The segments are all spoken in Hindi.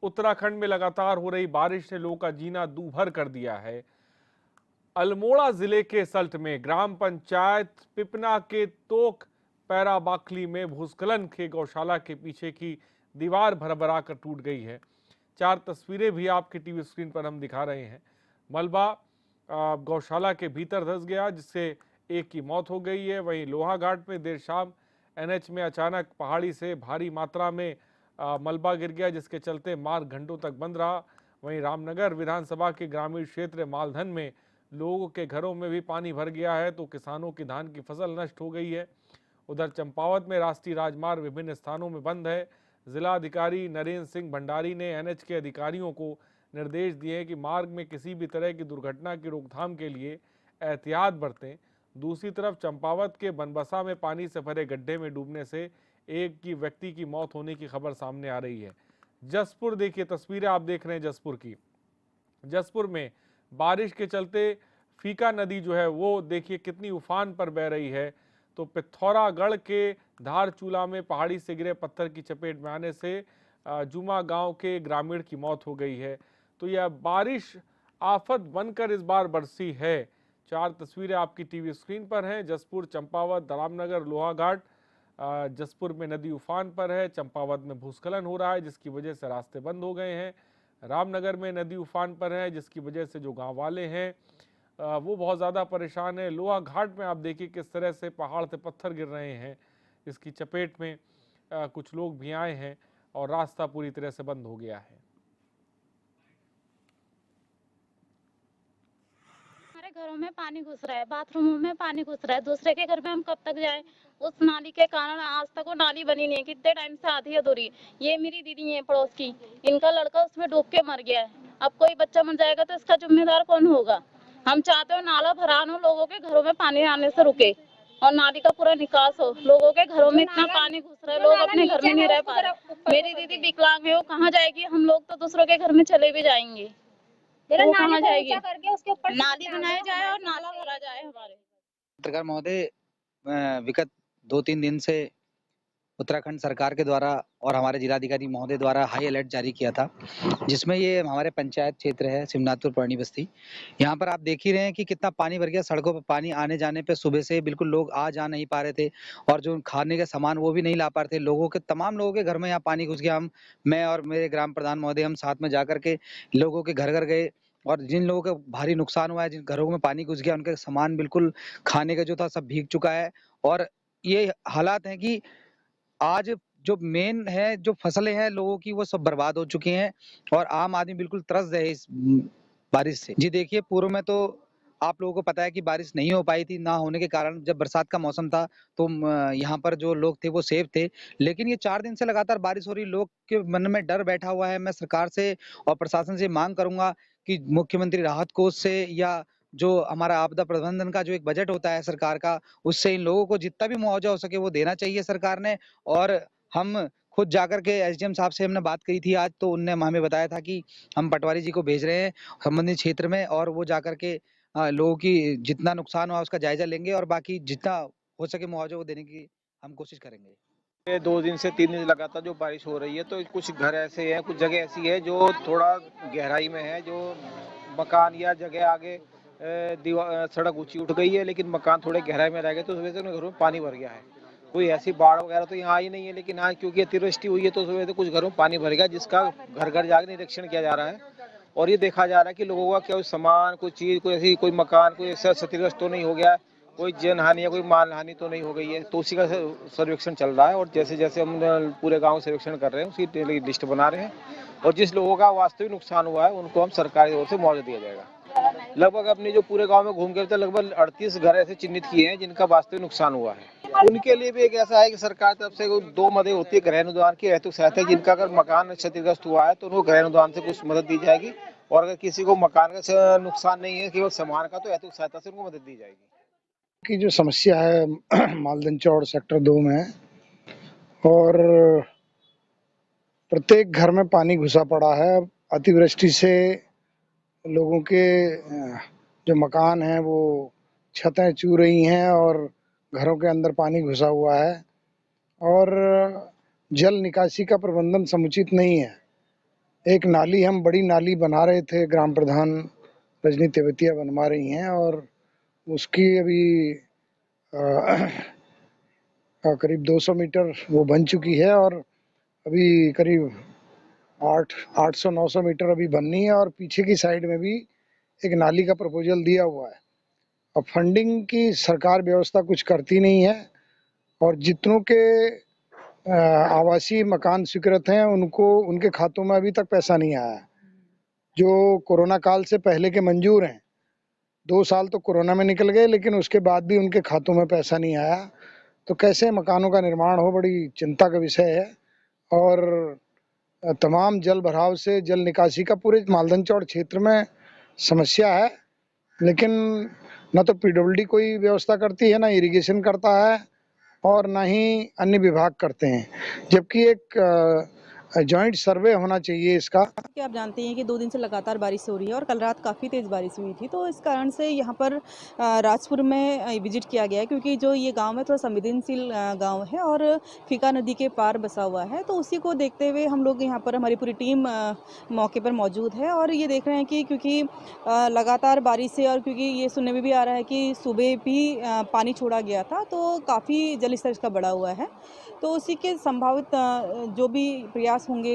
उत्तराखंड में लगातार हो रही बारिश ने लोगों का जीना दूभर कर दिया है। अल्मोड़ा जिले के सल्ट में ग्राम पंचायत पिपना के तोक पैराबाखली में भूस्खलन के गौशाला के पीछे की दीवार भरभरा कर टूट गई है। 4 तस्वीरें भी आपके टीवी स्क्रीन पर हम दिखा रहे हैं। मलबा गौशाला के भीतर धंस गया, जिससे एक की मौत हो गई है। वहीं लोहाघाट में देर शाम एनएच में अचानक पहाड़ी से भारी मात्रा में मलबा गिर गया, जिसके चलते मार्ग घंटों तक बंद रहा। वहीं रामनगर विधानसभा के ग्रामीण क्षेत्र मालधन में लोगों के घरों में भी पानी भर गया है, तो किसानों की धान की फसल नष्ट हो गई है। उधर चंपावत में राष्ट्रीय राजमार्ग विभिन्न स्थानों में बंद है। जिलाधिकारी नरेंद्र सिंह भंडारी ने एनएच के अधिकारियों को निर्देश दिए हैं कि मार्ग में किसी भी तरह की दुर्घटना की रोकथाम के लिए एहतियात बरतें। दूसरी तरफ चंपावत के बनबसा में पानी से भरे गड्ढे में डूबने से एक की व्यक्ति की मौत होने की खबर सामने आ रही है। जसपुर देखिए, तस्वीरें आप देख रहे हैं जसपुर की। जसपुर में बारिश के चलते फीका नदी जो है वो देखिए कितनी उफान पर बह रही है। तो पिथौरागढ़ के धारचूला में पहाड़ी से गिरे पत्थर की चपेट में आने से जुमा गांव के ग्रामीण की मौत हो गई है। तो यह बारिश आफत बनकर इस बार बरसी है। 4 तस्वीरें आपकी टीवी स्क्रीन पर हैं। जसपुर, चंपावत, रामनगर, लोहाघाट। जसपुर में नदी उफान पर है। चंपावत में भूस्खलन हो रहा है, जिसकी वजह से रास्ते बंद हो गए हैं। रामनगर में नदी उफान पर है, जिसकी वजह से जो गांव वाले हैं वो बहुत ज़्यादा परेशान है। लोहाघाट में आप देखिए किस तरह से पहाड़ से पत्थर गिर रहे हैं, इसकी चपेट में कुछ लोग भी आए हैं और रास्ता पूरी तरह से बंद हो गया है। हमारे घरों में पानी घुस रहा है, बाथरूमों में पानी घुस रहा है। दूसरे के घर में हम कब तक जाएं? उस नाली के कारण आज तक वो नाली बनी नहीं है। कितने टाइम से आधी अधूरी। ये मेरी दीदी है पड़ोस की, इनका लड़का उसमें डूब के मर गया है। अब कोई बच्चा मर जाएगा तो इसका जिम्मेदार कौन होगा? हम चाहते हो नाला भरान हो, लोगों के घरों में पानी आने से रुके और नाली का पूरा निकास हो। लोगों के घरों में इतना पानी घुस रहा है, लोग अपने घर में नहीं रह पा रहे। मेरी दीदी विकलांग है, वो कहाँ जाएगी? हम लोग तो दूसरों के घर में चले भी जाएंगे, तो वो कहाँ जाएगी? नाली बनाया जाए और नाला भरा जाए हमारे। पत्रकार महोदय, विगत 2-3 दिन से उत्तराखंड सरकार के द्वारा और हमारे जिलाधिकारी महोदय द्वारा हाई अलर्ट जारी किया था, जिसमें ये हमारे पंचायत क्षेत्र है सिमनाथपुर पर्णी बस्ती। यहाँ पर आप देख ही रहे हैं कि कितना पानी भर गया। सड़कों पर पानी आने जाने पे सुबह से बिल्कुल लोग आ जा नहीं पा रहे थे और जो खाने का सामान वो भी नहीं ला पा रहे थे। तमाम लोगों के घर में यहाँ पानी घुस गया। मैं और मेरे ग्राम प्रधान महोदय हम साथ में जाकर के लोगों के घर घर गए और जिन लोगों का भारी नुकसान हुआ है, जिन घरों में पानी घुस गया, उनका सामान बिल्कुल खाने का जो था सब भीग चुका है। और ये हालात हैं कि आज जो मेन है, जो फसलें हैं लोगों की, वो सब बर्बाद हो चुकी हैं और आम आदमी बिल्कुल त्रस्त है इस बारिश से। जी देखिए, पूर्व में तो आप लोगों को पता है कि बारिश नहीं हो पाई थी। ना होने के कारण जब बरसात का मौसम था तो यहाँ पर जो लोग थे वो सेफ थे। लेकिन ये 4 दिन से लगातार बारिश हो रही, लोग के मन में डर बैठा हुआ है। मैं सरकार से और प्रशासन से मांग करूंगा कि मुख्यमंत्री राहत कोष से या जो हमारा आपदा प्रबंधन का जो एक बजट होता है सरकार का, उससे इन लोगों को जितना भी मुआवजा हो सके वो देना चाहिए सरकार ने। और हम खुद जाकर के एसडीएम साहब से हमने बात करी थी आज, तो उनने हमें बताया था कि हम पटवारी जी को भेज रहे हैं संबंधित क्षेत्र में और वो जाकर के लोगों की जितना नुकसान हुआ उसका जायजा लेंगे और बाकी जितना हो सके मुआवजा वो देने की हम कोशिश करेंगे। 2 दिन से 3 दिन लगातार जो बारिश हो रही है, तो कुछ घर ऐसे हैं, कुछ जगह ऐसी है जो थोड़ा गहराई में है, जो मकान या जगह आगे सड़क ऊंची उठ गई है, लेकिन मकान थोड़े गहराई में रह गए, तो उस वजह से उन घरों में पानी भर गया है। कोई ऐसी बाढ़ वगैरह तो यहाँ आई नहीं है, लेकिन हाँ क्योंकि अतिवृष्टि हुई है तो उस वजह से कुछ घरों में पानी भर गया, जिसका घर घर जाकर निरीक्षण किया जा रहा है और ये देखा जा रहा है कि लोगों का क्या सामान, कोई चीज, कोई ऐसी कोई मकान, कोई ऐसा क्षतिग्रस्त तो नहीं हो गया, कोई जन हानि या कोई माल हानि तो नहीं हो गई है। तो उसी का सर्वेक्षण चल रहा है और जैसे जैसे हम पूरे गांव सर्वेक्षण कर रहे हैं उसकी लिस्ट बना रहे हैं और जिस लोगों का वास्तविक नुकसान हुआ है उनको हम सरकार की ओर से मुआवजा दिया जाएगा। लगभग अपने जो पूरे गांव में घूम के लगभग 38 घर ऐसे चिन्हित किए हैं जिनका वास्तविक नुकसान हुआ है। उनके लिए भी एक ऐसा है कि सरकार तरफ से 2 मदद होती है, गृह अनुदान की हेतु सहायता, जिनका अगर मकान क्षतिग्रस्त हुआ है तो उनको गृह अनुदान से कुछ मदद दी जाएगी और अगर किसी को मकान का नुकसान नहीं है, केवल सामान का, तो हेतु सहायता से उनको मदद दी जाएगी। की जो समस्या है मालदन चौड़ सेक्टर 2 में और प्रत्येक घर में पानी घुसा पड़ा है। अतिवृष्टि से लोगों के जो मकान हैं वो छतें चू रही हैं और घरों के अंदर पानी घुसा हुआ है और जल निकासी का प्रबंधन समुचित नहीं है। एक नाली हम बड़ी नाली बना रहे थे, ग्राम प्रधान रजनी तेवतिया बनवा रही हैं और उसकी अभी करीब 200 मीटर वो बन चुकी है और अभी करीब 800-900 मीटर अभी बननी है और पीछे की साइड में भी एक नाली का प्रपोजल दिया हुआ है। अब फंडिंग की सरकार व्यवस्था कुछ करती नहीं है और जितनों के आवासीय मकान स्वीकृत हैं उनको उनके खातों में अभी तक पैसा नहीं आया है। जो कोरोना काल से पहले के मंजूर हैं, 2 साल तो कोरोना में निकल गए लेकिन उसके बाद भी उनके खातों में पैसा नहीं आया। तो कैसे मकानों का निर्माण हो, बड़ी चिंता का विषय है। और तमाम जल भराव से जल निकासी का पूरे मालदन चौड़ क्षेत्र में समस्या है, लेकिन न तो पीडब्ल्यूडी कोई व्यवस्था करती है, ना इरिगेशन करता है और ना ही अन्य विभाग करते हैं, जबकि एक जॉइंट सर्वे होना चाहिए इसका। कि आप जानते हैं कि 2 दिन से लगातार बारिश हो रही है और कल रात काफ़ी तेज़ बारिश हुई थी, तो इस कारण से यहाँ पर राजपुर में विजिट किया गया है, क्योंकि जो ये गांव है थोड़ा संवेदनशील गांव है और फीका नदी के पार बसा हुआ है। तो उसी को देखते हुए हम लोग यहाँ पर, हमारी पूरी टीम मौके पर मौजूद है और ये देख रहे हैं कि क्योंकि लगातार बारिश से और क्योंकि ये सुनने में भी आ रहा है कि सुबह भी पानी छोड़ा गया था, तो काफ़ी जल स्तर इसका बढ़ा हुआ है। तो उसी के संभावित जो भी प्रयास होंगे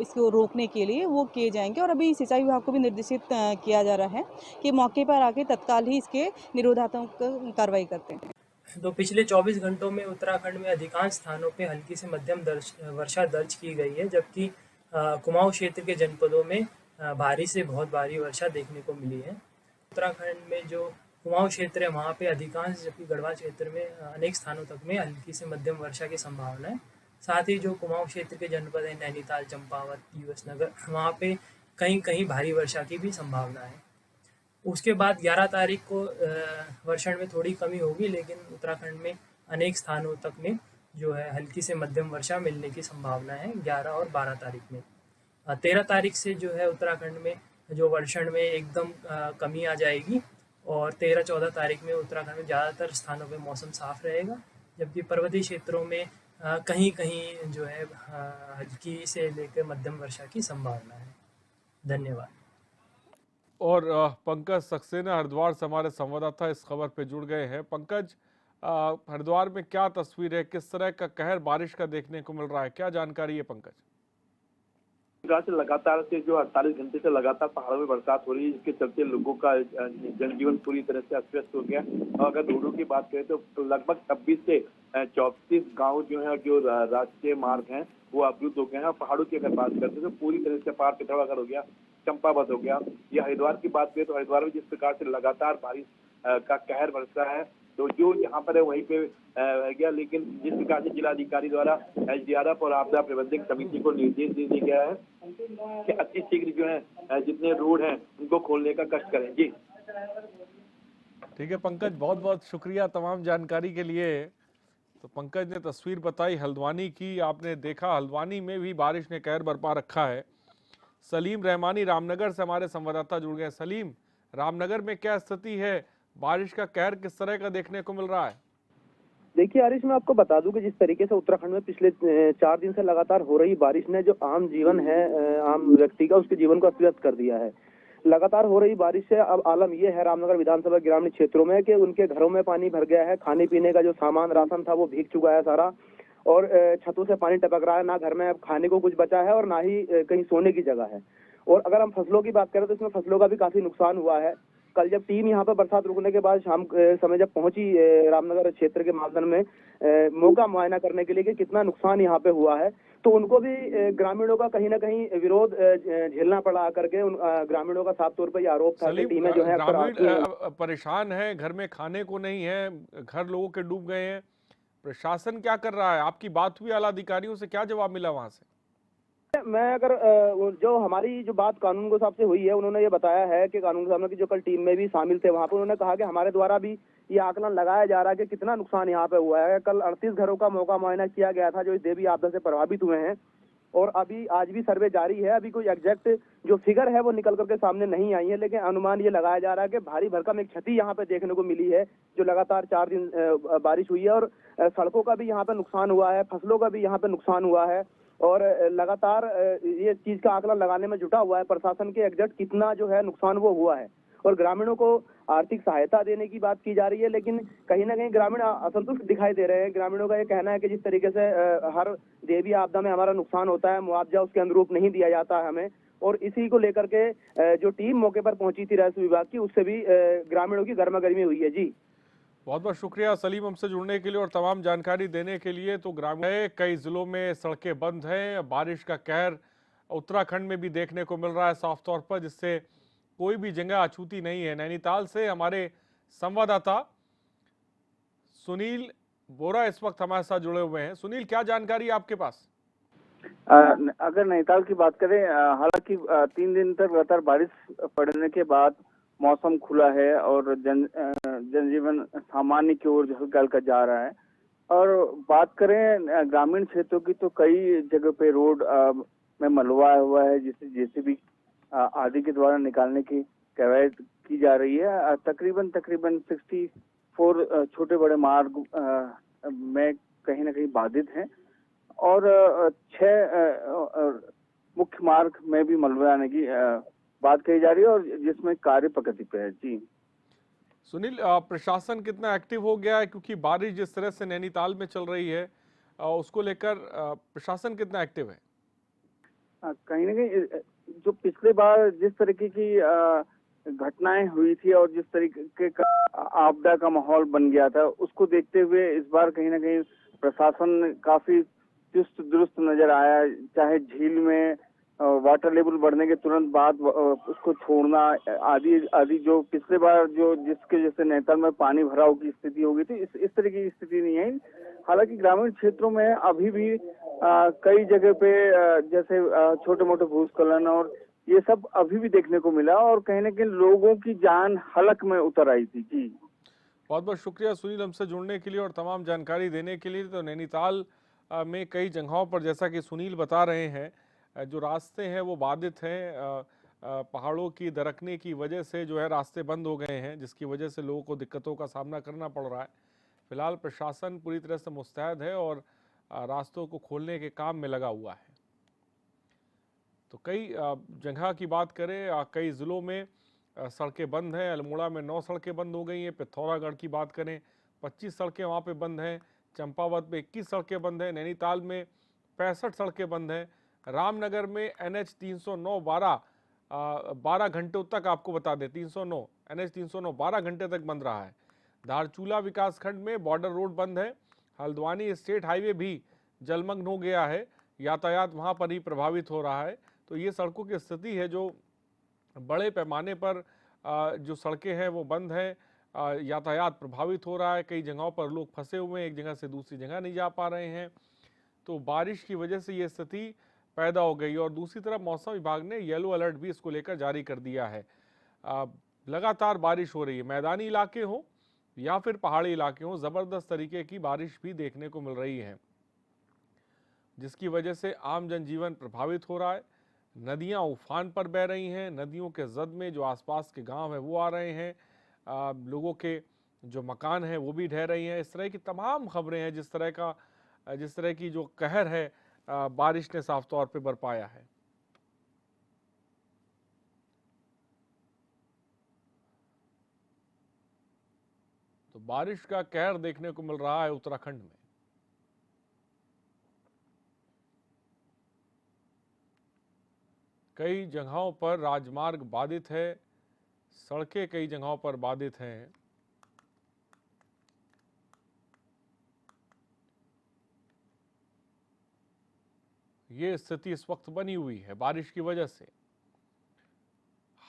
इसको रोकने के लिए वो किए जाएंगे और अभी सिंचाई विभाग को भी निर्देशित किया जा रहा है कि मौके पर आके तत्काल ही इसके निरोधात्मक कार्रवाई करते हैं। तो पिछले 24 घंटों में उत्तराखंड में अधिकांश स्थानों पे हल्की से मध्यम वर्षा दर्ज की गई है, जबकि कुमाऊं क्षेत्र के जनपदों में भारी से बहुत भारी वर्षा देखने को मिली है। उत्तराखंड में जो कुमाऊं क्षेत्र है वहाँ पे अधिकांश, जबकि गढ़वाल क्षेत्र में अनेक स्थानों तक में हल्की से मध्यम वर्षा की संभावना है। साथ ही जो कुमाऊं क्षेत्र के जनपद है नैनीताल, चंपावत, यूएस नगर, वहाँ पे कहीं कहीं भारी वर्षा की भी संभावना है। उसके बाद 11 तारीख को वर्षण में थोड़ी कमी होगी, लेकिन उत्तराखंड में अनेक स्थानों तक में जो है हल्की से मध्यम वर्षा मिलने की संभावना है 11 और 12 तारीख में। 13 तारीख से जो है उत्तराखंड में जो वर्षण में एकदम कमी आ जाएगी और 13-14 तारीख में उत्तराखंड में ज़्यादातर स्थानों पे मौसम साफ रहेगा, जबकि पर्वतीय क्षेत्रों में कहीं कहीं जो है हल्की से लेकर मध्यम वर्षा की संभावना है। धन्यवाद। और पंकज सक्सेना हरिद्वार से हमारे संवाददाता इस खबर पे जुड़ गए हैं। पंकज, हरिद्वार में क्या तस्वीर है, किस तरह का कहर बारिश का देखने को मिल रहा है, क्या जानकारी है पंकज? लगातार से जो 48 घंटे से लगातार पहाड़ों में बरसात हो रही है, जिसके चलते लोगों का जनजीवन पूरी तरह से अस्त व्यस्त हो गया। और अगर रोडों की बात करें तो लगभग 26 से 34 गांव जो है, जो राष्ट्रीय मार्ग हैं वो अवरुद्ध हो गए हैं। पहाड़ों की अगर बात करते हैं तो पूरी तरह से पहाड़ पिथौरागढ़ हो गया, चंपावत हो गया, या हरिद्वार की बात करें तो हरिद्वार में जिस प्रकार से लगातार बारिश का कहर बरसा है, तो जो यहाँ पर है वहीं पे रह गया। लेकिन जिस प्रकार से जिलाधिकारी द्वारा एसडीआरएफ और आपदा प्रबंधन समिति को निर्देश दे दिया गया है कि अति शीघ्र जो है जितने रोड हैं उनको खोलने का कष्ट करें। जी ठीक है पंकज, बहुत बहुत शुक्रिया तमाम जानकारी के लिए। तो पंकज ने तस्वीर बताई हल्द्वानी की, आपने देखा हल्द्वानी में भी बारिश ने कहर बरपा रखा है। सलीम रहमानी रामनगर से हमारे संवाददाता जुड़ गए। सलीम, रामनगर में क्या स्थिति है, बारिश का कहर किस तरह का देखने को मिल रहा है? देखिए आरिश, मैं आपको बता दूं कि जिस तरीके से उत्तराखंड में पिछले 4 दिन से लगातार हो रही बारिश ने जो आम जीवन है, आम व्यक्ति का, उसके जीवन को अस्त व्यस्त कर दिया है। लगातार हो रही बारिश से अब आलम यह है रामनगर विधानसभा ग्रामीण क्षेत्रों में कि उनके घरों में पानी भर गया है। खाने पीने का जो सामान राशन था वो भीग चुका है सारा, और छतों से पानी टपक रहा है। ना घर में अब खाने को कुछ बचा है और ना ही कहीं सोने की जगह है। और अगर हम फसलों की बात करें तो इसमें फसलों का भी काफी नुकसान हुआ है। कल जब टीम यहाँ पर बरसात रुकने के बाद शाम समय जब पहुंची रामनगर क्षेत्र के मालदन में मौका मुआयना करने के लिए कि कितना नुकसान यहाँ पे हुआ है, तो उनको भी ग्रामीणों का कहीं ना कहीं विरोध झेलना पड़ा। आकर के उन ग्रामीणों का साफ तौर पर यह आरोप था कि टीमें जो है परेशान है, घर में खाने को नहीं है, घर लोगों के डूब गए हैं, प्रशासन क्या कर रहा है? आपकी बात हुई आला अधिकारियों से, क्या जवाब मिला वहां से? मैं अगर जो हमारी जो बात कानून के साहब से हुई है, उन्होंने ये बताया है कि कानून साहब की जो कल टीम में भी शामिल थे वहाँ पर, उन्होंने कहा कि हमारे द्वारा भी ये आकलन लगाया जा रहा है कि कितना नुकसान यहाँ पे हुआ है। कल 38 घरों का मौका मुआयना किया गया था जो इस देवी आपदा से प्रभावित हुए हैं, और अभी आज भी सर्वे जारी है। अभी कोई एग्जैक्ट जो फिगर है वो निकल करके सामने नहीं आई है, लेकिन अनुमान ये लगाया जा रहा है कि भारी भरकम एक क्षति यहाँ पे देखने को मिली है जो लगातार 4 दिन बारिश हुई है। और सड़कों का भी यहाँ पे नुकसान हुआ है, फसलों का भी यहाँ पे नुकसान हुआ है, और लगातार ये चीज का आंकलन लगाने में जुटा हुआ है प्रशासन के एग्जैक्ट कितना जो है नुकसान वो हुआ है। और ग्रामीणों को आर्थिक सहायता देने की बात की जा रही है, लेकिन कहीं ना कहीं ग्रामीण असंतुष्ट दिखाई दे रहे हैं। ग्रामीणों का ये कहना है कि जिस तरीके से हर देवी आपदा में हमारा नुकसान होता है, मुआवजा उसके अनुरूप नहीं दिया जाता है हमें। और इसी को लेकर के जो टीम मौके पर पहुंची थी राजस्व विभाग की, उससे भी ग्रामीणों की गर्मागर्मी हुई है। जी बहुत बहुत शुक्रिया सलीम हमसे जुड़ने के लिए और तमाम जानकारी देने के लिए। तो ग्रामीण कई जिलों में सड़कें बंद हैं, बारिश का कहर उत्तराखंड में भी देखने को मिल रहा है साफ तौर पर, जिससे कोई भी जगह अछूती नहीं है। नैनीताल से हमारे संवाददाता सुनील बोरा इस वक्त हमारे साथ जुड़े हुए हैं। सुनील, क्या जानकारी है आपके पास? अगर नैनीताल की बात करें, हालांकि 3 दिन तक लगातार बारिश पड़ने के बाद मौसम खुला है और जनजीवन सामान्य की ओर हल्का हल्का जा रहा है। और बात करें ग्रामीण क्षेत्रों की, तो कई जगह पे रोड में मलबा हुआ है, जिसे जेसीबी आदि के द्वारा निकालने की कवायद की जा रही है। तकरीबन 64 छोटे बड़े मार्ग में कहीं ना कहीं बाधित हैं और 6 मुख्य मार्ग में भी मलबे आने की बात कही जा रही है और जिसमें कार्य प्रगति पे है। जी सुनील, प्रशासन कितना एक्टिव हो गया है, क्योंकि बारिश जिस तरह से नैनीताल में चल रही है उसको लेकर प्रशासन कितना एक्टिव है? कहीं ना कहीं जो पिछले बार जिस तरीके की घटनाएं हुई थी और जिस तरीके का आपदा का माहौल बन गया था, उसको देखते हुए इस बार कहीं ना कहीं प्रशासन काफी चुस्त दुरुस्त नजर आया। चाहे झील में वाटर लेवल बढ़ने के तुरंत बाद उसको छोड़ना आदि जो पिछले बार जो जिसके जैसे नैनीताल में पानी भराव की स्थिति हो गई थी, इस तरह की स्थिति नहीं है। हालांकि ग्रामीण क्षेत्रों में अभी भी कई जगह पे जैसे छोटे मोटे भूस्खलन और ये सब अभी भी देखने को मिला और कहीं ना कहीं लोगों की जान हलक में उतर आई थी। जी बहुत बहुत शुक्रिया सुनील हमसे जुड़ने के लिए और तमाम जानकारी देने के लिए। तो नैनीताल में कई जगहों पर, जैसा कि सुनील बता रहे हैं, जो रास्ते हैं वो बाधित हैं। पहाड़ों की दरकने की वजह से जो है रास्ते बंद हो गए हैं, जिसकी वजह से लोगों को दिक्कतों का सामना करना पड़ रहा है। फिलहाल प्रशासन पूरी तरह से मुस्तैद है और रास्तों को खोलने के काम में लगा हुआ है। तो कई जगह की बात करें, कई ज़िलों में सड़कें बंद हैं। अल्मोड़ा में 9 सड़कें बंद हो गई हैं। पिथौरागढ़ की बात करें, 25 सड़कें वहाँ पे बंद हैं। चंपावत में 21 सड़कें बंद हैं। नैनीताल में 65 सड़कें बंद हैं। रामनगर में NH 309 12 घंटों तक, आपको बता दें, 309 NH 309 12 घंटे तक बंद रहा है। धारचूला विकासखंड में बॉर्डर रोड बंद है। हल्द्वानी स्टेट हाईवे भी जलमग्न हो गया है, यातायात वहाँ पर ही प्रभावित हो रहा है। तो ये सड़कों की स्थिति है जो बड़े पैमाने पर जो सड़कें हैं वो बंद हैं, यातायात प्रभावित हो रहा है। कई जगहों पर लोग फंसे हुए हैं, एक जगह से दूसरी जगह नहीं जा पा रहे हैं। तो बारिश की वजह से ये स्थिति पैदा हो गई। और दूसरी तरफ मौसम विभाग ने येलो अलर्ट भी इसको लेकर जारी कर दिया है। लगातार बारिश हो रही है, मैदानी इलाके हों या फिर पहाड़ी इलाके हों, ज़बरदस्त तरीके की बारिश भी देखने को मिल रही है, जिसकी वजह से आम जनजीवन प्रभावित हो रहा है। नदियां उफान पर बह रही हैं। नदियों के जद में जो आसपास के गांव हैं वो आ रहे हैं। लोगों के जो मकान हैं वो भी ढह रही हैं। इस तरह की तमाम खबरें हैं, जिस तरह की जो कहर है बारिश ने साफ तौर पे बरपाया है। तो बारिश का कहर देखने को मिल रहा है उत्तराखंड में। कई जगहों पर राजमार्ग बाधित है, सड़कें कई जगहों पर बाधित हैं। ये स्थिति इस वक्त बनी हुई है बारिश की वजह से।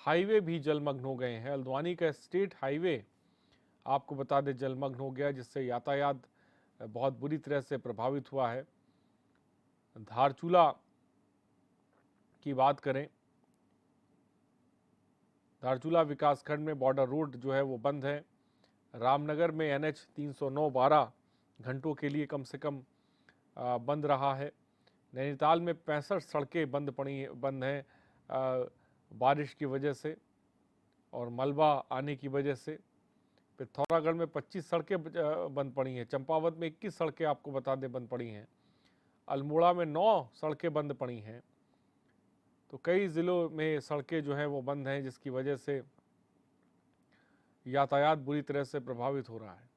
हाईवे भी जलमग्न हो गए हैं। हल्द्वानी का स्टेट हाईवे आपको बता दें जलमग्न हो गया, जिससे यातायात बहुत बुरी तरह से प्रभावित हुआ है। धारचूला की बात करें, धारचूला विकासखंड में बॉर्डर रोड जो है वो बंद है। रामनगर में NH 309 12 घंटों के लिए कम से कम बंद रहा है। नैनीताल में 65 सड़कें बंद हैं बारिश की वजह से और मलबा आने की वजह से। पिथौरागढ़ में 25 सड़कें बंद पड़ी हैं। चंपावत में 21 सड़कें आपको बता दें बंद पड़ी हैं। अल्मोड़ा में 9 सड़कें बंद पड़ी हैं। तो कई ज़िलों में सड़कें जो हैं वो बंद हैं, जिसकी वजह से यातायात बुरी तरह से प्रभावित हो रहा है।